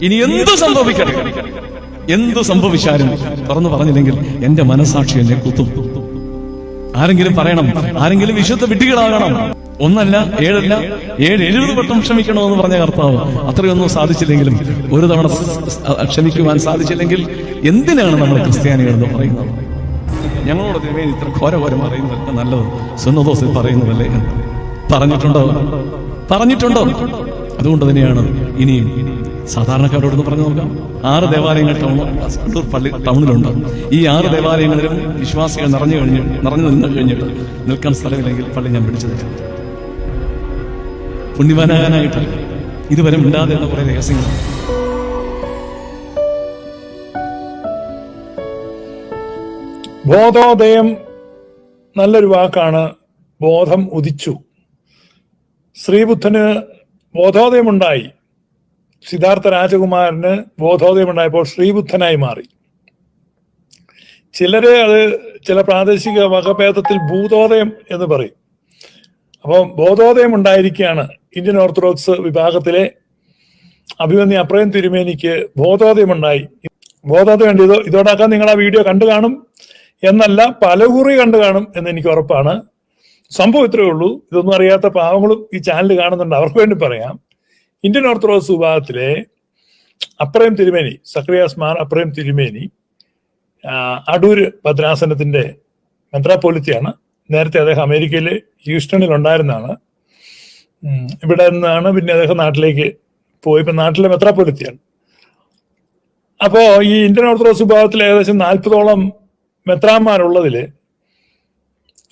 ഇനി എന്തു സംഭവിക്കട്ടെ, എന്തു സംഭവിച്ചാലും തുറന്നു പറഞ്ഞില്ലെങ്കിൽ എന്റെ മനസാക്ഷി എന്നെ കുത്തും. ആരെങ്കിലും പറയണം, ആരെങ്കിലും വിശുദ്ധ വിഡ്ഢികളാകണം. 1 അല്ല 7 അല്ല 70 വട്ടം ക്ഷമിക്കണമെന്ന് പറഞ്ഞ കർത്താവ് അത്രയൊന്നും സാധിച്ചില്ലെങ്കിലും, ഒരു തവണ ക്ഷമിക്കുവാൻ സാധിച്ചില്ലെങ്കിൽ എന്തിനാണ് നമ്മൾ ക്രിസ്ത്യാനികൾ എന്ന് പറയുന്നത്? ഞങ്ങളോട് തിരുമേനി ഇത്ര ഘോരഘോരം പറയുന്നതൊക്കെ നല്ലത് സുന്നതോസിൽ പറയുന്നതല്ലേ എന്ന് പറഞ്ഞിട്ടുണ്ടോ? അതുകൊണ്ട് തന്നെയാണ് ഇനിയും സാധാരണക്കാരോടൊന്ന് പറഞ്ഞു നോക്കാം. 6 ദേവാലയങ്ങൾ പള്ളി ടൗണിലുണ്ട്. ഈ 6 ദേവാലയങ്ങളിലും വിശ്വാസികൾ നിറഞ്ഞു കഴിഞ്ഞിട്ട് നിൽക്കാൻ സ്ഥലമില്ലെങ്കിൽ പള്ളി ഞാൻ പിടിച്ചു തരാം. പുണ്യവാനാകാനായിട്ട് ഇതുവരെ മിണ്ടാതെ എന്ന കുറെ രഹസ്യങ്ങൾ. ബോധോദയം നല്ലൊരു വാക്കാണ്. ബോധം ഉദിച്ചു. ശ്രീബുദ്ധന് ബോധോദയമുണ്ടായി. സിദ്ധാർത്ഥ രാജകുമാരന് ബോധോദയമുണ്ടായപ്പോൾ ശ്രീബുദ്ധനായി മാറി. ചിലര് അത് ചില പ്രാദേശിക വകഭേദത്തിൽ ഭൂതോദയം എന്ന് പറയും. അപ്പം ബോധോദയം ഉണ്ടായിരിക്കുകയാണ് ഇന്ത്യൻ ഓർത്തഡോക്സ് വിഭാഗത്തിലെ അഭിമന്യ അപ്രയം തിരുമേനിക്ക് ബോധോദയമുണ്ടായി. ബോധോദയം ഉണ്ട്. ഇതോടൊക്കെ നിങ്ങൾ ആ വീഡിയോ കണ്ടു കാണും എന്നല്ല, പലകുറി കണ്ടു കാണും എന്ന് എനിക്ക് ഉറപ്പാണ്. സംഭവം ഇത്രയേ ഉള്ളൂ. ഇതൊന്നും അറിയാത്ത പാവങ്ങളും ഈ ചാനൽ കാണുന്നുണ്ട്, അവർക്ക് വേണ്ടി പറയാം. ഇന്ത്യൻ ഓർത്തഡോക്സ് വിഭാഗത്തിലെ അപ്രയം തിരുമേനി, സക്രിയാസ് മാർ അപ്രയം തിരുമേനി അടൂര് ഭദ്രാസനത്തിന്റെ മെത്രാപ്പോലിത്തയാണ്. നേരത്തെ അദ്ദേഹം അമേരിക്കയിലെ ഹ്യൂസ്റ്റണിൽ ഉണ്ടായിരുന്നതാണ്. ഇവിടെ നിന്നാണ് പിന്നെ അദ്ദേഹം നാട്ടിലേക്ക് പോയി. ഇപ്പൊ നാട്ടിലെ മെത്രാപ്പോലിത്തയാണ്. അപ്പോ ഈ ഇന്ത്യൻ ഓർത്തഡോക്സ് വിഭാഗത്തിൽ ഏകദേശം 40ഓളം മെത്രാന്മാരുള്ളതില്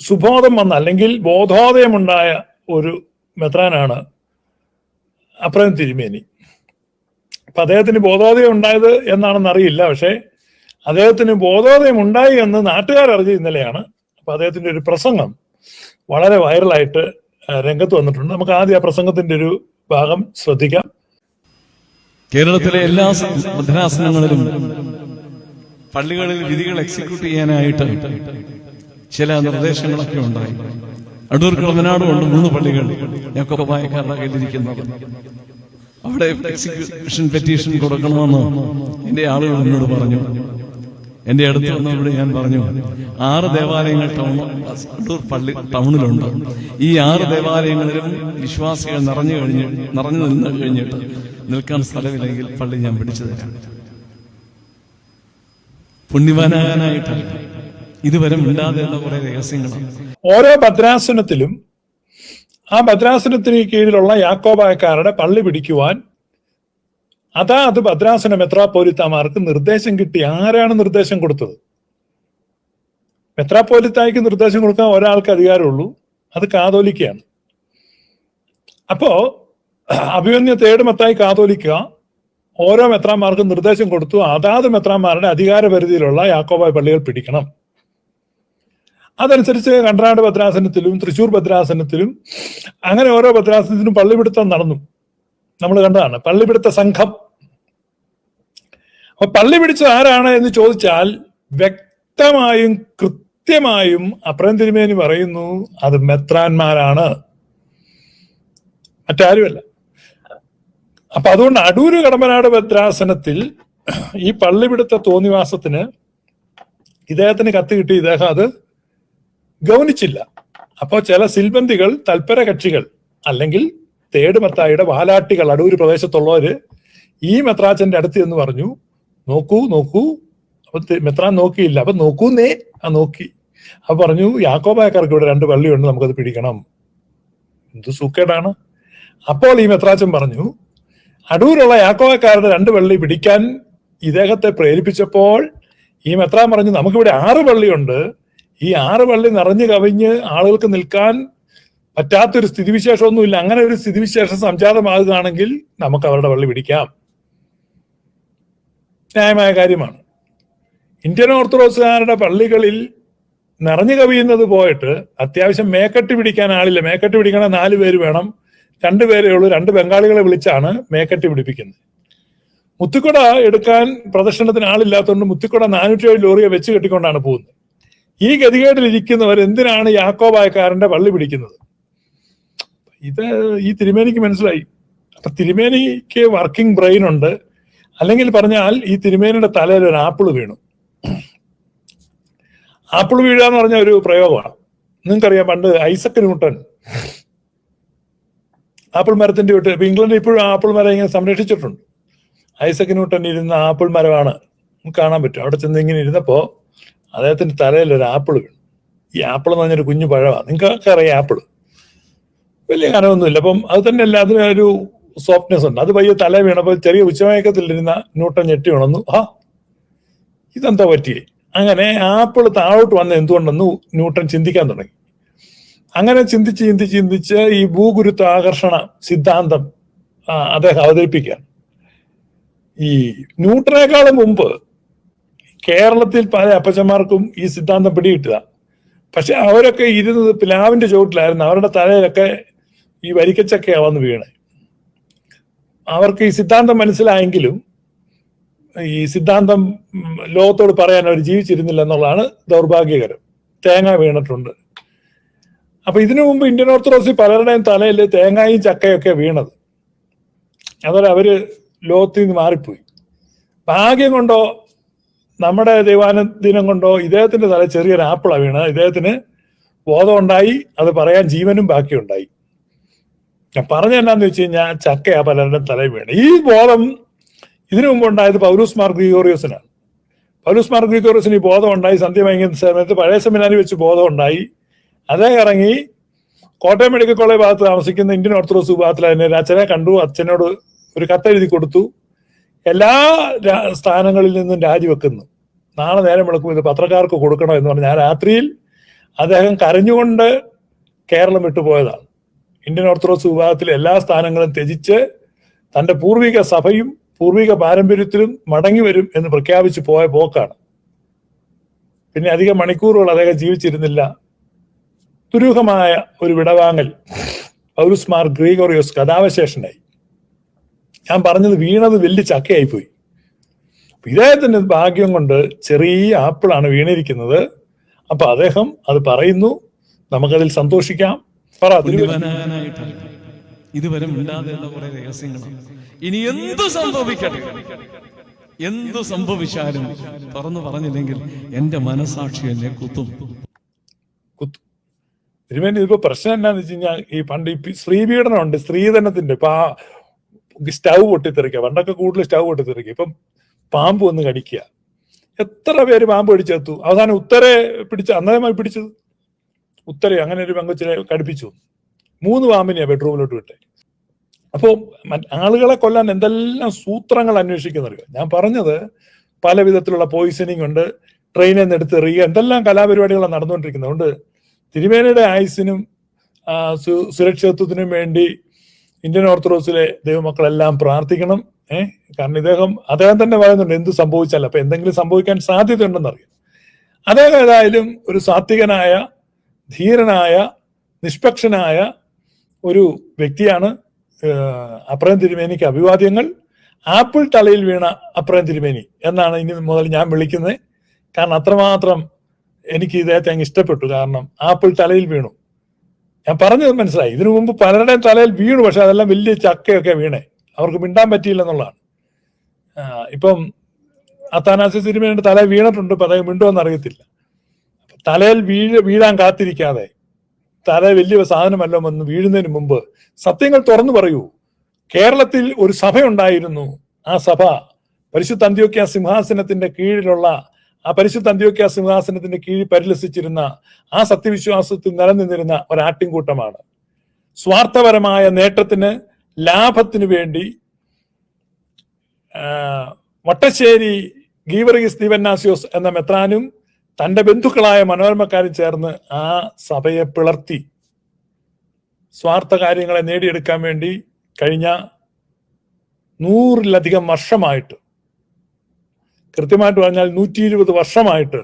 സുബോധം വന്ന അല്ലെങ്കിൽ ബോധോദയമുണ്ടായ ഒരു മെത്രാനാണ് അപ്രയം തിരുമേനി. അപ്പൊ അദ്ദേഹത്തിന് ബോധോദയം ഉണ്ടായത് എന്നാണെന്ന് അറിയില്ല. പക്ഷെ അദ്ദേഹത്തിന് ബോധോദയം ഉണ്ടായി എന്ന് നാട്ടുകാരറിഞ്ഞ ഇന്നലെയാണ്. അപ്പൊ അദ്ദേഹത്തിന്റെ ഒരു പ്രസംഗം വളരെ വൈറലായിട്ട് രംഗത്ത് വന്നിട്ടുണ്ട്. നമുക്ക് ആദ്യം ആ പ്രസംഗത്തിന്റെ ഒരു ഭാഗം ശ്രദ്ധിക്കാം. കേരളത്തിലെ എല്ലാ ഭദ്രാസനങ്ങളിലും പള്ളികളിൽ വിധികൾ എക്സിക്യൂട്ട് ചെയ്യാനായിട്ട് ചില നിർദ്ദേശങ്ങളൊക്കെ ഉണ്ടായി. അടൂർ കടമനാടും ഉണ്ട് 3 പള്ളികൾ യാക്കോബായക്കാരുടെ കയ്യിലിരിക്കുന്നത്. അവിടെ എക്സിക്യൂഷൻ പെറ്റീഷൻ കൊടുക്കണമെന്ന് എന്റെ ആളുകൾ എന്നോട് പറഞ്ഞു. എന്റെ അടുത്ത് വന്നവിടെ ഞാൻ പറഞ്ഞു, 6 ദേവാലയങ്ങൾ അടൂർ പള്ളി ടൗണിലുണ്ട്. ഈ 6 ദേവാലയങ്ങളിലും വിശ്വാസികൾ നിറഞ്ഞു നിന്ന് കഴിഞ്ഞിട്ട് നിൽക്കാൻ സ്ഥലമില്ലെങ്കിൽ പള്ളി ഞാൻ പിടിച്ചു തരാം. പുണ്യവാനാകാനായിട്ടല്ല, ഇതുവരെ മിണ്ടാതെ എന്ന കുറെ രഹസ്യങ്ങളാണ്. ഓരോ ഭദ്രാസനത്തിലും ആ ഭദ്രാസനത്തിന് കീഴിലുള്ള യാക്കോബായക്കാരുടെ പള്ളി പിടിക്കുവാൻ അത് ഭദ്രാസന മെത്രാപ്പോലിത്താമാർക്ക് നിർദ്ദേശം കിട്ടി. ആരാണ് നിർദ്ദേശം കൊടുത്തത്? മെത്രാപ്പോലിത്തായ്ക്ക് നിർദ്ദേശം കൊടുക്കാൻ ഒരാൾക്ക് അധികാരമുള്ളൂ, അത് കാതോലിക്കയാണ്. അപ്പോ അഭിമന്യ തേർഡ് മെത്രായി കാതോലിക്ക ഓരോ മെത്രാന്മാർക്കും നിർദ്ദേശം കൊടുത്തു. അതാത് മെത്രാന്മാരുടെ അധികാര പരിധിയിലുള്ള യാക്കോബായ പള്ളികൾ പിടിക്കണം. അതനുസരിച്ച് കണ്ടനാട് ഭദ്രാസനത്തിലും തൃശ്ശൂർ ഭദ്രാസനത്തിലും അങ്ങനെ ഓരോ ഭദ്രാസനത്തിലും പള്ളിപിടുത്തം നടന്നു. നമ്മൾ കണ്ടതാണ് പള്ളിപിടുത്ത സംഘം. അപ്പൊ പള്ളി പിടിച്ചത് ആരാണ് എന്ന് ചോദിച്ചാൽ വ്യക്തമായും കൃത്യമായും അപ്രയം തിരുമേനി പറയുന്നു, അത് മെത്രാന്മാരാണ്, മറ്റാരുമല്ല. അപ്പൊ അതുകൊണ്ട് അടൂര് കടമ്പനാട് ഭദ്രാസനത്തിൽ ഈ പള്ളിപിടുത്ത തോന്നിവാസത്തിന് ഇദ്ദേഹത്തിന് കത്ത് കിട്ടി. ഇദ്ദേഹം അത് ഗൗനിച്ചില്ല. അപ്പോൾ ചില സിൽബന്തികൾ, തൽപര കക്ഷികൾ അല്ലെങ്കിൽ തേർഡ് മെത്രായുടെ വാലാട്ടികൾ അടൂര് പ്രദേശത്തുള്ളവര് ഈ മെത്രാച്ചന്റെ അടുത്ത് എന്ന് പറഞ്ഞു, നോക്കൂ. അപ്പൊ മെത്രാൻ നോക്കിയില്ല. അപ്പൊ നോക്കൂന്നേ നോക്കി. അപ്പൊ പറഞ്ഞു, യാക്കോബായക്കാർക്ക് ഇവിടെ 2 പള്ളിയുണ്ട്, നമുക്കത് പിടിക്കണം. എന്ത് സൂക്കേടാണ്. അപ്പോൾ ഈ മെത്രാച്ചൻ പറഞ്ഞു, അടൂരുള്ള യാക്കോബായക്കാരുടെ 2 പള്ളി പിടിക്കാൻ ഇദ്ദേഹത്തെ പ്രേരിപ്പിച്ചപ്പോൾ ഈ മെത്രാൻ പറഞ്ഞു, നമുക്കിവിടെ 6 പള്ളിയുണ്ട്, ഈ 6 പള്ളി നിറഞ്ഞു കവിഞ്ഞ് ആളുകൾക്ക് നിൽക്കാൻ പറ്റാത്തൊരു സ്ഥിതിവിശേഷമൊന്നുമില്ല. അങ്ങനെ ഒരു സ്ഥിതിവിശേഷം സംജാതമാകുകയാണെങ്കിൽ നമുക്ക് അവരുടെ പള്ളി പിടിക്കാം. ന്യായമായ കാര്യമാണ്. ഇന്ത്യൻ ഓർത്തഡോക്സുകാരുടെ പള്ളികളിൽ നിറഞ്ഞു കവിയുന്നത് പോയിട്ട് അത്യാവശ്യം മേക്കെട്ട് പിടിക്കാൻ ആളില്ല. മേക്കെട്ട് പിടിക്കണ 4 പേര് വേണം, 2 പേരേ ഉള്ളൂ. 2 ബംഗാളികളെ വിളിച്ചാണ് മേക്കെട്ട് പിടിപ്പിക്കുന്നത്. മുത്തുക്കുട എടുക്കാൻ പ്രദർശനത്തിന് ആളില്ലാത്തതുകൊണ്ട് മുത്തുക്കുട 407 ലോറിയെ വെച്ച് കെട്ടിക്കൊണ്ടാണ് പോകുന്നത്. ഈ ഗതികേടിലിരിക്കുന്നവർ എന്തിനാണ് യാക്കോബായക്കാരന്റെ പള്ളി പിടിക്കുന്നത്? ഇത് ഈ തിരുമേനിക്ക് മനസ്സിലായി. അപ്പൊ തിരുമേനിക്ക് വർക്കിംഗ് ബ്രെയിൻ ഉണ്ട്. അല്ലെങ്കിൽ പറഞ്ഞാൽ ഈ തിരുമേനിയുടെ തലയിൽ ഒരു ആപ്പിൾ വീണു. ആപ്പിൾ വീഴുക എന്ന് പറഞ്ഞ ഒരു പ്രയോഗമാണ്. നിങ്ങൾക്കറിയാം, പണ്ട് ഐസക് ന്യൂട്ടൺ ആപ്പിൾ മരത്തിന്റെ വിട്ട്, ഇപ്പൊ ഇംഗ്ലണ്ടിൽ ഇപ്പോഴും ആപ്പിൾ മരം ഇങ്ങനെ സംരക്ഷിച്ചിട്ടുണ്ട്. ഐസക് ന്യൂട്ടൻ ഇരുന്ന ആപ്പിൾ മരമാണ്, കാണാൻ പറ്റും. അവിടെ ചെന്ന് ഇങ്ങനെ ഇരുന്നപ്പോ അദ്ദേഹത്തിന്റെ തലയിൽ ഒരു ആപ്പിൾ വീണു. ഈ ആപ്പിൾ എന്ന് പറഞ്ഞൊരു കുഞ്ഞു പഴമാണ്, നിങ്ങൾക്ക് അറിയാം. ആപ്പിൾ വലിയ കനമൊന്നുമില്ല. അപ്പം അത് തന്നെ അല്ല, അതിനൊരു സോഫ്റ്റ്നെസ് ഉണ്ട്. അത് പയ്യെ തല വീണപ്പോൾ ചെറിയ ഉച്ചമയക്കത്തിലിരുന്ന ന്യൂട്ടൺ ഞെട്ടി ഉണർന്നു. ഇതെന്താ പറ്റിയേ? അങ്ങനെ ആപ്പിൾ താഴോട്ട് വന്ന് എന്തുകൊണ്ടെന്ന് ന്യൂട്ടൺ ചിന്തിക്കാൻ തുടങ്ങി. അങ്ങനെ ചിന്തിച്ച് ചിന്തിച്ച് ചിന്തിച്ച് ഈ ഭൂഗുരുത്വ ആകർഷണ സിദ്ധാന്തം അദ്ദേഹം അവതരിപ്പിക്കുകയാണ്. ഈ ന്യൂട്ടനേക്കാളും മുമ്പ് കേരളത്തിൽ പല അപ്പച്ചന്മാർക്കും ഈ സിദ്ധാന്തം പിടികിട്ടുക. പക്ഷെ അവരൊക്കെ ഇരുന്നത് പ്ലാവിന്റെ ചുവട്ടിലായിരുന്നു. അവരുടെ തലയിലൊക്കെ ഈ വരിക്കച്ചക്കയാ വന്ന് വീണേ. അവർക്ക് ഈ സിദ്ധാന്തം മനസ്സിലായെങ്കിലും ഈ സിദ്ധാന്തം ലോകത്തോട് പറയാൻ അവർ ജീവിച്ചിരുന്നില്ല എന്നുള്ളതാണ് ദൗർഭാഗ്യകരം. തേങ്ങ വീണിട്ടുണ്ട്. അപ്പൊ ഇതിനു മുമ്പ് ഇന്ത്യൻ ഓർത്തഡോക്സിൽ പലരുടെയും തലയിൽ തേങ്ങയും ചക്കയൊക്കെ വീണത്. അതുപോലെ അവര് ലോകത്തിൽ നിന്ന് മാറിപ്പോയി. ഭാഗ്യം കൊണ്ടോ നമ്മുടെ ദൈവാനുദിനം കൊണ്ടോ ഇദ്ദേഹത്തിന്റെ തല ചെറിയൊരു ആപ്പിളാണ് വീണത്. ഇദ്ദേഹത്തിന് ബോധം ഉണ്ടായി, അത് പറയാൻ ജീവനും ബാക്കിയുണ്ടായി. ഞാൻ പറഞ്ഞ എന്നാന്ന് വെച്ച് കഴിഞ്ഞാൽ ചക്കയാ പലരുടെയും തലയിൽ വീണത്. ഈ ബോധം ഇതിനു മുമ്പ് ഉണ്ടായത് പൗലൂസ് മാർ ഗ്രിഗോറിയോസിനാണ്. പൗലൂസ് മാർ ഗ്രിഗോറിയോസിന് ഈ ബോധം ഉണ്ടായി. സന്ധ്യ വൈകുന്ന സമയത്ത് പഴയ സെമിനാരി വെച്ച് ബോധം ഉണ്ടായി. അദ്ദേഹം ഇറങ്ങി കോട്ടയം മെഡിക്കൽ കോളേജ് ഭാഗത്ത് താമസിക്കുന്ന ഇന്ത്യൻ ഓർത്തഡോക്സ് വിഭാഗത്തിൽ അതിനെ അച്ഛനെ കണ്ടു. അച്ഛനോട് ഒരു കത്തെഴുതി കൊടുത്തു. എല്ലാ സ്ഥാനങ്ങളിൽ നിന്നും രാജിവെക്കുന്നു, നാളെ നേരം വിളക്കും, ഇത് പത്രക്കാർക്ക് കൊടുക്കണം എന്ന് പറഞ്ഞ് ആ രാത്രിയിൽ അദ്ദേഹം കരഞ്ഞുകൊണ്ട് കേരളം വിട്ടുപോയതാണ്. ഇന്ത്യൻ ഓർത്തഡോക്സ് വിഭാഗത്തിലെ എല്ലാ സ്ഥാനങ്ങളും ത്യജിച്ച് തന്റെ പൂർവിക സഭയും പൂർവിക പാരമ്പര്യത്തിലും മടങ്ങി വരും എന്ന് പ്രഖ്യാപിച്ചു പോയ പോക്കാണ്. പിന്നെ അധികം മണിക്കൂറുകൾ അദ്ദേഹം ജീവിച്ചിരുന്നില്ല. ദുരൂഹമായ ഒരു വിടവാങ്ങൽ പൗലൂസ് മാർ ഗ്രിഗോറിയോസ് കഥാവശേഷനായി. ഞാൻ പറഞ്ഞത് വീണത് വലിയ ചക്കയായിപ്പോയി. ഇദ്ദേഹത്തിന്റെ ഭാഗ്യം കൊണ്ട് ചെറിയ ആപ്പിളാണ് വീണിരിക്കുന്നത്. അപ്പൊ അദ്ദേഹം അത് പറയുന്നു, നമുക്കതിൽ സന്തോഷിക്കാം. ഇതുവരെ മിണ്ടാതെ കുറെ രഹസ്യങ്ങളാണ്. ഇനി എന്തു സംഭവിക്കട്ടെ, എന്തു സംഭവിച്ചാലും തുറന്നു പറഞ്ഞില്ലെങ്കിൽ എന്റെ മനസാക്ഷി എന്നെ കുത്തും. തിരുമേനി ഇതിപ്പോ പ്രശ്നം എന്താന്ന് വെച്ച് കഴിഞ്ഞാൽ, ഈ പണ്ട് ഈ സ്ത്രീപീഡനം ഉണ്ട്, സ്ത്രീധനത്തിന്റെ. ഇപ്പൊ ആ സ്റ്റൗ പൊട്ടിത്തെറിക്കുക, പണ്ടൊക്കെ കൂടുതൽ സ്റ്റൗ പൊട്ടിത്തെറിക്കുക. ഇപ്പം പാമ്പ് വന്ന് കടിക്കുക. എത്ര പേര് പാമ്പ് കടിച്ചെത്തു. അവസാനം ഉത്തരെ പിടിച്ച അന്നേരമായി പിടിച്ചത് ഉത്തരെ അങ്ങനെ ഒരു പെങ്കൊച്ചിനെ കടിപ്പിച്ചു. 3 പാമ്പിനെയാ ബെഡ്റൂമിലോട്ട് വിട്ടെ. അപ്പോൾ ആളുകളെ കൊല്ലാൻ എന്തെല്ലാം സൂത്രങ്ങൾ അന്വേഷിക്കുന്നറിയോ. ഞാൻ പറഞ്ഞത് പല വിധത്തിലുള്ള പോയിസണിങ് ഉണ്ട്, ട്രെയിനിൽ നിന്ന് എടുത്തെറിയുക, എന്തെല്ലാം കലാപരിപാടികളാണ് നടന്നുകൊണ്ടിരിക്കുന്നത്. അതുകൊണ്ട് തിരുമേനിയുടെ ആയുസിനും സുരക്ഷിതത്വത്തിനും വേണ്ടി ഇന്ത്യൻ ഓർത്തഡോക്സിലെ ദൈവമക്കളെല്ലാം പ്രാർത്ഥിക്കണം. കാരണം അദ്ദേഹം തന്നെ പറയുന്നുണ്ട് എന്ത് സംഭവിച്ചാലും, അപ്പൊ എന്തെങ്കിലും സംഭവിക്കാൻ സാധ്യതയുണ്ടെന്നറിയാം. അദ്ദേഹം ഏതായാലും ഒരു സാത്വികനായ, ധീരനായ, നിഷ്പക്ഷനായ ഒരു വ്യക്തിയാണ്. അപ്രയം തിരുമേനിക്ക് അഭിവാദ്യങ്ങൾ. ആപ്പിൾ തലയിൽ വീണ അപ്രയം തിരുമേനി എന്നാണ് ഇനി മുതൽ ഞാൻ വിളിക്കുന്നത്. കാരണം അത്രമാത്രം എനിക്ക് ഇദ്ദേഹത്തെ അങ്ങ് ഇഷ്ടപ്പെട്ടു. കാരണം ആപ്പിൾ തലയിൽ വീണു. ഞാൻ പറഞ്ഞത് മനസ്സിലായി. ഇതിനു മുമ്പ് പലരുടെയും തലയിൽ വീണു, പക്ഷെ അതെല്ലാം വലിയ ചക്കയൊക്കെ വീണേ, അവർക്ക് മിണ്ടാൻ പറ്റിയില്ല എന്നുള്ളതാണ്. ഇപ്പം അത്താനാസ്യോസ് തിരുമേനിയുടെ തല വീണിട്ടുണ്ട്, ഇപ്പൊ അദ്ദേഹം മിണ്ടുമെന്ന് അറിയത്തില്ല. തലയിൽ വീഴാൻ കാത്തിരിക്കാതെ, തല വലിയ സാധനമല്ലോ എന്ന് വീഴുന്നതിന് മുമ്പ് സത്യങ്ങൾ തുറന്നു പറയൂ. കേരളത്തിൽ ഒരു സഭയുണ്ടായിരുന്നു. ആ സഭ പരിശുദ്ധ അന്ത്യോക്യ സിംഹാസനത്തിന്റെ കീഴിലുള്ള, ആ പരിശുദ്ധ അന്ത്യോക്യ സിംഹാസനത്തിന്റെ കീഴിൽ പരിലസിച്ചിരുന്ന, ആ സത്യവിശ്വാസത്തിൽ നിലനിന്നിരുന്ന ഒരാട്ടിൻകൂട്ടമാണ്. സ്വാർത്ഥപരമായ നേട്ടത്തിന്, ലാഭത്തിന് വേണ്ടി വട്ടശ്ശേരി ഗീവർഗീസ് ദീവന്നാസ്യോസ് എന്ന മെത്രാനും തന്റെ ബന്ധുക്കളായ മനോരമക്കാരും ചേർന്ന് ആ സഭയെ പിളർത്തി സ്വാർത്ഥ കാര്യങ്ങളെ നേടിയെടുക്കാൻ വേണ്ടി കഴിഞ്ഞ 100-ലധികം വർഷമായിട്ട്, കൃത്യമായിട്ട് പറഞ്ഞാൽ 120 വർഷമായിട്ട്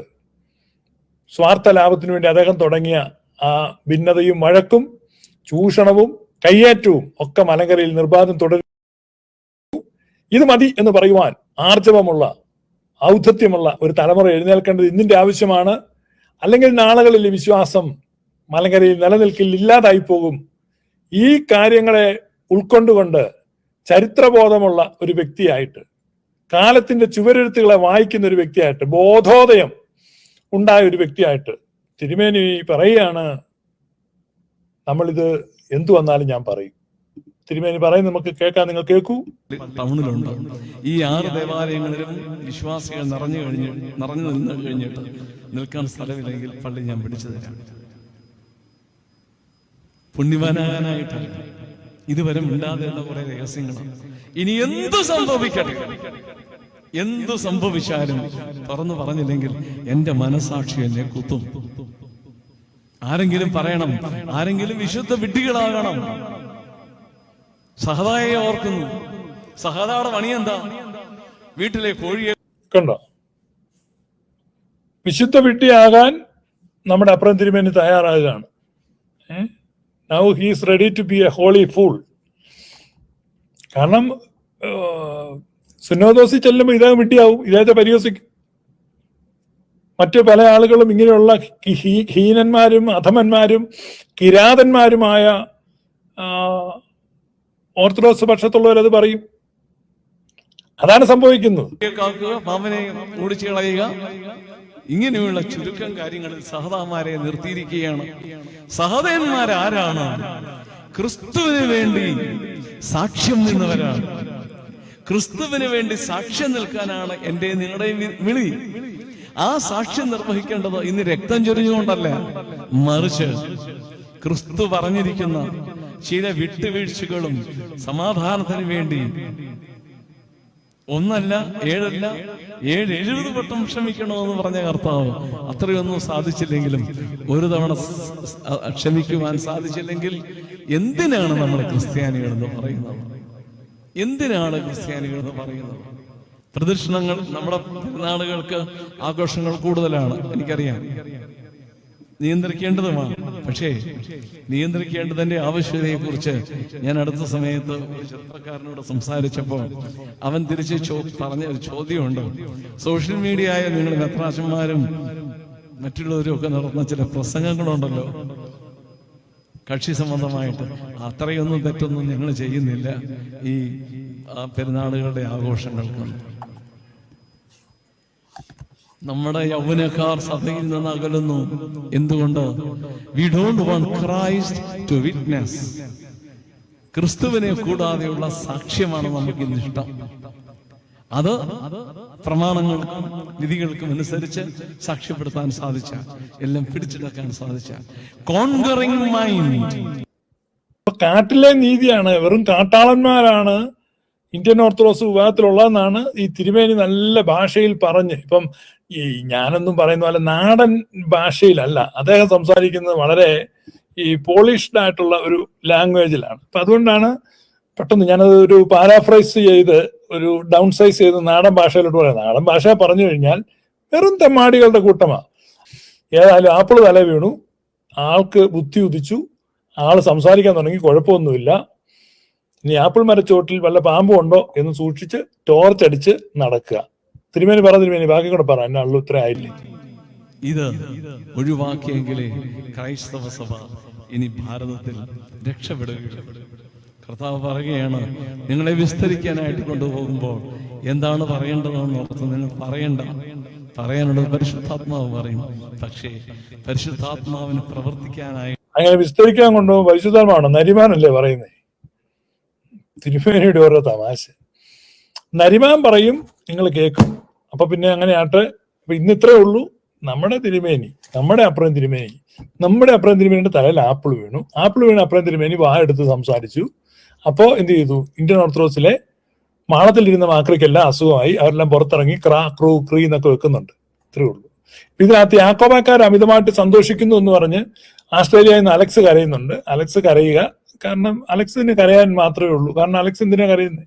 സ്വാർത്ഥ ലാഭത്തിനു വേണ്ടി അദ്ദേഹം തുടങ്ങിയ ആ ഭിന്നതയും വഴക്കും ചൂഷണവും കയ്യേറ്റവും ഒക്കെ മലങ്കരയിൽ നിർബാധം തുടരും. ഇത് മതി എന്ന് പറയുവാൻ ആർജവമുള്ള, ഔദ്ധത്യമുള്ള ഒരു തലമുറ എഴുന്നേൽക്കേണ്ടത് ഇന്നിന്റെ ആവശ്യമാണ്. അല്ലെങ്കിൽ നാളുകളിൽ വിശ്വാസം മലങ്കരയിൽ നിലനിൽക്കില്ല, ഇല്ലാതായി പോകും. ഈ കാര്യങ്ങളെ ഉൾക്കൊണ്ടുകൊണ്ട് ചരിത്രബോധമുള്ള ഒരു വ്യക്തിയായിട്ട്, കാലത്തിന്റെ ചുവരെഴുത്തുകളെ വായിക്കുന്ന ഒരു വ്യക്തിയായിട്ട്, ബോധോദയം ഉണ്ടായ ഒരു വ്യക്തിയായിട്ട് തിരുമേനി പറയുകയാണ്, നമ്മളിത് എന്തു വന്നാലും ഞാൻ പറയും. തിരുമേനി പറയും, നമുക്ക് കേൾക്കാം, നിങ്ങൾ കേൾക്കൂ. ടൗണിലുണ്ട് ഈ 6 ദേവാലയങ്ങളിലും വിശ്വാസികൾ നിറഞ്ഞു നിന്ന് കഴിഞ്ഞിട്ട് നിൽക്കാൻ സ്ഥലമില്ലെങ്കിൽ പള്ളി ഞാൻ പിടിച്ചു തരാം. പുണ്യവാനാകാനായിട്ടല്ല, ഇതുവരെ മിണ്ടാതെയുള്ള കുറെ രഹസ്യങ്ങളാണ്. ഇനി എന്തു സംഭവിക്കട്ടെ, എന്തു സംഭവിച്ചാലും തുറന്നു പറഞ്ഞില്ലെങ്കിൽ എന്റെ മനസാക്ഷി എന്നെ കുത്തും. ആരെങ്കിലും പറയണം, ആരെങ്കിലും വിശുദ്ധ വിഡ്ഢികളാകണം. സഹതായെ ഓർക്കുന്നു. സഹതായുടെ പണി എന്താ? വീട്ടിലെ കോഴിയെ കണ്ടോ? വിശുദ്ധ വിഡ്ഢിയാകാൻ നമ്മുടെ അപ്പുറം തിരുമേനി തയ്യാറാകുകയാണ്. Now he is ready to be a holy fool. കാരണം സുന്നോദോസിൽ ചെല്ലുമ്പോൾ ഇദ്ദേഹം വിഡ്ഢിയാവും, ഇദ്ദേഹത്തെ പരിഹസിക്കും. മറ്റു പല ആളുകളും ഇങ്ങനെയുള്ള ഹീനന്മാരും അധമന്മാരും കിരാതന്മാരുമായ ഓർത്തഡോക്സ് പക്ഷത്തുള്ളവരത് പറയും. അതാണ് സംഭവിക്കുന്നത്. പാമ്പനെ ഓടിച്ചു കളയുക, ഇങ്ങനെയുള്ള ചുരുക്കം കാര്യങ്ങളിൽ സഹതാമാരെ നിർത്തിയിരിക്കുകയാണ്. സഹതന്മാരാരാണ്? ക്രിസ്തുവിന് വേണ്ടി സാക്ഷ്യം നിന്നവരാണ്. ക്രിസ്തുവിന് വേണ്ടി സാക്ഷ്യം നിൽക്കാനാണ് എന്റെ നിങ്ങളുടെയും വിളി. ആ സാക്ഷ്യം നിർവഹിക്കേണ്ടത് ഇന്ന് രക്തം ചൊരിഞ്ഞുകൊണ്ടല്ല, മറിച്ച് ക്രിസ്തു പറഞ്ഞിരിക്കുന്ന ചില വിട്ടുവീഴ്ചകളും സമാധാനത്തിന് വേണ്ടി 1 അല്ല 7 അല്ല 70 വട്ടം ക്ഷമിക്കണമെന്ന് പറഞ്ഞ കർത്താവ് അത്രയൊന്നും സാധിച്ചില്ലെങ്കിലും, ഒരു തവണ ക്ഷമിക്കുവാൻ സാധിച്ചില്ലെങ്കിൽ എന്തിനാണ് നമ്മൾ ക്രിസ്ത്യാനികൾ എന്ന് പറയുന്നത്? എന്തിനാണ് ക്രിസ്ത്യാനികൾ എന്ന് പറയുന്നത്? പ്രദക്ഷിണങ്ങൾ, നമ്മുടെ നാളുകൾക്ക് ആഘോഷങ്ങൾ കൂടുതലാണ്, എനിക്കറിയാം, നിയന്ത്രിക്കേണ്ടതുമാണ്. പക്ഷേ നിയന്ത്രിക്കേണ്ടതിന്റെ ആവശ്യകതയെ കുറിച്ച് ഞാൻ അടുത്ത സമയത്ത് ഒരു ചെറുപ്പക്കാരനോട് സംസാരിച്ചപ്പോൾ അവൻ തിരിച്ച് പറഞ്ഞ ഒരു ചോദ്യമുണ്ട്. സോഷ്യൽ മീഡിയയായ നിങ്ങൾ മെത്രാച്ചന്മാരും മറ്റുള്ളവരും ഒക്കെ നടത്തുന്ന ചില പ്രസംഗങ്ങളുണ്ടല്ലോ കക്ഷി സംബന്ധമായിട്ട്, അത്രയൊന്നും തെറ്റൊന്നും ഞങ്ങൾ ചെയ്യുന്നില്ല ഈ പെരുന്നാളുകളുടെ ആഘോഷങ്ങൾക്ക്. നമ്മുടെ യൗവനക്കാർ സഭയിൽ നിന്ന് അകലുന്നു. എന്തുകൊണ്ട്? We don't want Christ to witness. ക്രിസ്തുവിനെ കൂടാതെയുള്ള സാക്ഷ്യമാണ് നമുക്ക് ഇഷ്ടം. അത് പ്രമാണങ്ങൾക്കും വിധികൾക്കും അനുസരിച്ച് സാക്ഷ്യപ്പെടുത്താൻ സാധിച്ച, എല്ലാം പിടിച്ചെടുക്കാൻ സാധിച്ച കോൺകറിംഗ് മൈൻഡ്. കാട്ടിലെ നീതിയാണ്, വെറും കാട്ടാളന്മാരാണ് ഇന്ത്യൻ ഓർത്തഡോക്സ് വിഭാഗത്തിലുള്ളതെന്നാണ് ഈ തിരുമേനി നല്ല ഭാഷയിൽ പറഞ്ഞ്. ഇപ്പം ഈ ഞാനൊന്നും പറയുന്ന പോലെ നാടൻ ഭാഷയിലല്ല അദ്ദേഹം സംസാരിക്കുന്നത്, വളരെ ഈ പോളിഷ്ഡ് ആയിട്ടുള്ള ഒരു ലാംഗ്വേജിലാണ്. അപ്പൊ അതുകൊണ്ടാണ് പെട്ടെന്ന് ഞാനത് ഒരു പാരാഫ്രൈസ് ചെയ്ത് ഒരു ഡൗൺ സൈസ് ചെയ്ത് നാടൻ ഭാഷയിലോട്ട് പറയാം. നാടൻ ഭാഷ പറഞ്ഞു കഴിഞ്ഞാൽ വെറും തെമ്മാടികളുടെ കൂട്ടമാണ്. ഏതായാലും ആപ്പിള് തല വീണു, ആൾക്ക് ബുദ്ധി ഉദിച്ചു, ആള് സംസാരിക്കാൻ തുടങ്ങി, കുഴപ്പമൊന്നുമില്ല. ഇനി ആപ്പിൾ മരച്ചോട്ടിൽ വല്ല പാമ്പും ഉണ്ടോ എന്ന് സൂക്ഷിച്ച് ടോർച്ചടിച്ച് നടക്കുക. തിരുമേനി തിരുമേനി ബാക്കി കൂടെ പറ, എന്നെ ഉള്ളു ഇത്ര ആയില്ലേ. ഇത് ഒഴിവാക്കിയെങ്കിലേ ക്രൈസ്തവ സഭ ഇനി ഭാരതത്തിൽ രക്ഷപ്പെടുകയുള്ളൂ. കർത്താവ് പറയുകയാണ്, നിങ്ങളെ വിസ്തരിക്കാനായിട്ട് കൊണ്ടുപോകുമ്പോൾ എന്താണ് പറയേണ്ടതെന്ന് ഓർത്ത് നിങ്ങൾ പറയണ്ട. പറയാനുള്ളത് പരിശുദ്ധാത്മാവ് പറയും. പക്ഷേ പരിശുദ്ധാത്മാവിന് പ്രവർത്തിക്കാനായി അങ്ങനെ വിസ്തരിക്കാൻ കൊണ്ടുപോകും പരിശുദ്ധാത്മാവാണ്. നരിമാനല്ലേ പറയുന്നേ? തിരുമേനിയുടെ ഓരോ തമാശ. നരിമാൻ പറയും, നിങ്ങൾ കേൾക്കും. അപ്പൊ പിന്നെ അങ്ങനെ ആട്ടെ. അപ്പൊ ഇന്ന് ഇത്രേ ഉള്ളൂ. നമ്മുടെ തിരുമേനി, നമ്മുടെ അപ്പുറം തിരുമേനിയുടെ തലയിൽ ആപ്പിൾ വീണു. അപ്പുറം തിരുമേനി എടുത്ത് സംസാരിച്ചു. അപ്പോ എന്ത് ചെയ്തു? ഇന്ത്യൻ ഓർത്തഡോക്സിലെ മാളത്തിലിരുന്ന മാക്രിക്കെല്ലാം അസുഖമായി. അവരെല്ലാം പുറത്തിറങ്ങി ക്രീ എന്നൊക്കെ വെക്കുന്നുണ്ട്. ഇത്രേ ഉള്ളൂ. ഇതിനകത്ത് യാക്കോബാക്കാർ അമിതമായിട്ട് സന്തോഷിക്കുന്നു എന്ന് പറഞ്ഞ് ആസ്ട്രേലിയയിൽ നിന്ന് അലക്സ് കരയുന്നുണ്ട്. അലക്സ് കരയുക, കാരണം അലക്സിന് കരയാൻ മാത്രമേ ഉള്ളൂ. കാരണം അലക്സ് എന്തിനാ കരയുന്നത്?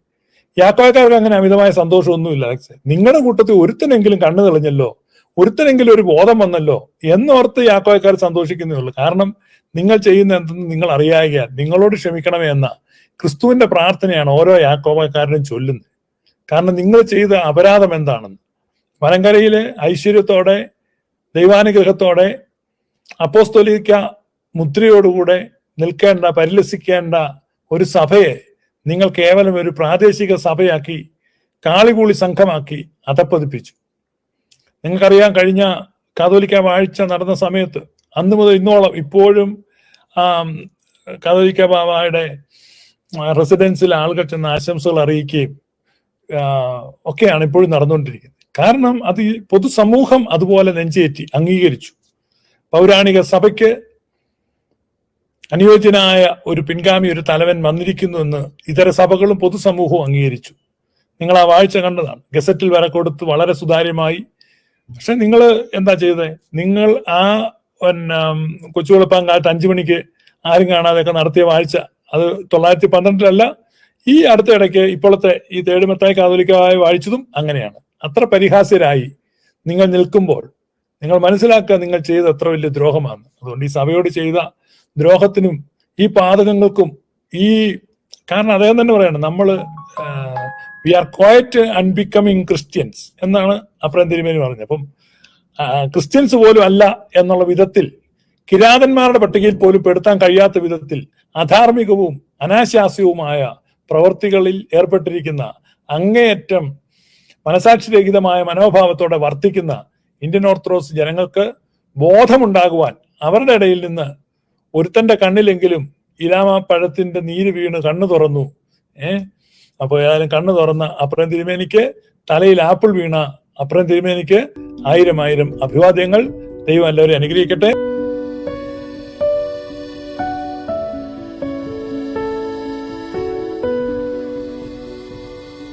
യാക്കോബാക്കാർക്ക് അങ്ങനെ അമിതമായ സന്തോഷമൊന്നുമില്ല. അലക്സ്, നിങ്ങളുടെ കൂട്ടത്തിൽ ഒരുത്തനെങ്കിലും കണ്ണു തെളിഞ്ഞല്ലോ, ഒരുത്തനെങ്കിലും ഒരു ബോധം വന്നല്ലോ എന്നോർത്ത് യാക്കോബാക്കാർ സന്തോഷിക്കുന്നേ ഉള്ളൂ. കാരണം നിങ്ങൾ ചെയ്യുന്ന എന്തെന്ന് നിങ്ങൾ അറിയാകിയാൽ നിങ്ങളോട് ക്ഷമിക്കണമേ എന്ന ക്രിസ്തുവിന്റെ പ്രാർത്ഥനയാണ് ഓരോ യാക്കോബാക്കാരനും ചൊല്ലുന്നത്. കാരണം നിങ്ങൾ ചെയ്ത അപരാധം എന്താണെന്ന്. മലങ്കരയിലെ ഐശ്വര്യത്തോടെ ദൈവാനുഗ്രഹത്തോടെ അപ്പോസ്തോലിക മുദ്രയോടുകൂടെ നിൽക്കേണ്ട, പരിലസിക്കേണ്ട ഒരു സഭയെ നിങ്ങൾ കേവലം ഒരു പ്രാദേശിക സഭയാക്കി കാളികൂളി സംഘമാക്കി അധപ്പതിപ്പിച്ചു. നിങ്ങൾക്കറിയാം, കഴിഞ്ഞ കാതോലിക്ക വാഴ്ച നടന്ന സമയത്ത് അന്ന് മുതൽ ഇന്നോളം ഇപ്പോഴും കാതോലിക്ക ബാവയുടെ റെസിഡൻസിൽ ആളുകൾ ചെന്ന് ആശംസകൾ അറിയിക്കുകയും ഒക്കെയാണ് ഇപ്പോഴും നടന്നുകൊണ്ടിരിക്കുന്നത്. കാരണം അത് ഈ പൊതുസമൂഹം അതുപോലെ നെഞ്ചേറ്റി അംഗീകരിച്ചു. പൗരാണിക സഭയ്ക്ക് അനുയോജ്യനായ ഒരു പിൻഗാമി, ഒരു തലവൻ വന്നിരിക്കുന്നുവെന്ന് ഇതര സഭകളും പൊതുസമൂഹവും അംഗീകരിച്ചു. നിങ്ങൾ ആ വാഴ്ച കണ്ടതാണ്. ഗസറ്റിൽ വരെ കൊടുത്ത് വളരെ സുതാര്യമായി. പക്ഷെ നിങ്ങൾ എന്താ ചെയ്തത്? നിങ്ങൾ ആ കൊച്ചുവെളുപ്പാങ്കാലത്ത് 5 മണിക്ക് ആരും കാണാതെയൊക്കെ നടത്തിയ വാഴ്ച, അത് 912 ഈ അടുത്ത ഇടയ്ക്ക് ഇപ്പോഴത്തെ ഈ തേടുമത്തായി കാതോലിക്കായി വാഴിച്ചതും അങ്ങനെയാണ്. അത്ര പരിഹാസ്യരായി നിങ്ങൾ നിൽക്കുമ്പോൾ നിങ്ങൾ മനസ്സിലാക്കുക നിങ്ങൾ ചെയ്ത എത്ര വലിയ ദ്രോഹമാണ്. അതുകൊണ്ട് ഈ സഭയോട് ചെയ്ത ദ്രോഹത്തിനും ഈ പാതകങ്ങൾക്കും കാരണം അദ്ദേഹം തന്നെ പറയണം, നമ്മൾ we are quite unbecoming Christians എന്നാണ് അപ്രയം തിരുമേനി പറഞ്ഞത്. അപ്പം ക്രിസ്ത്യൻസ് പോലും അല്ല എന്നുള്ള വിധത്തിൽ, കിരാതന്മാരുടെ പട്ടികയിൽ പോലും പെടുത്താൻ കഴിയാത്ത വിധത്തിൽ അധാർമികവും അനാശാസ്യവുമായ പ്രവൃത്തികളിൽ ഏർപ്പെട്ടിരിക്കുന്ന, അങ്ങേയറ്റം മനസാക്ഷിരഹിതമായ മനോഭാവത്തോടെ വർത്തിക്കുന്ന ഇന്ത്യൻ ഓർത്തഡോക്സ് ജനങ്ങൾക്ക് ബോധമുണ്ടാകുവാൻ അവരുടെ ഇടയിൽ നിന്ന് ഒരുത്തന്റെ കണ്ണിലെങ്കിലും ഇലാമ പഴത്തിന്റെ നീര് വീണ് കണ്ണു തുറന്നു. അപ്പൊ ഏതായാലും കണ്ണു തുറന്ന അപ്രയം തിരുമേനിക്ക്, തലയിൽ ആപ്പിൾ വീണ അപ്രയം തിരുമേനിക്ക് 1000 അഭിവാദ്യങ്ങൾ. ദൈവം എല്ലാവരും അനുഗ്രഹിക്കട്ടെ.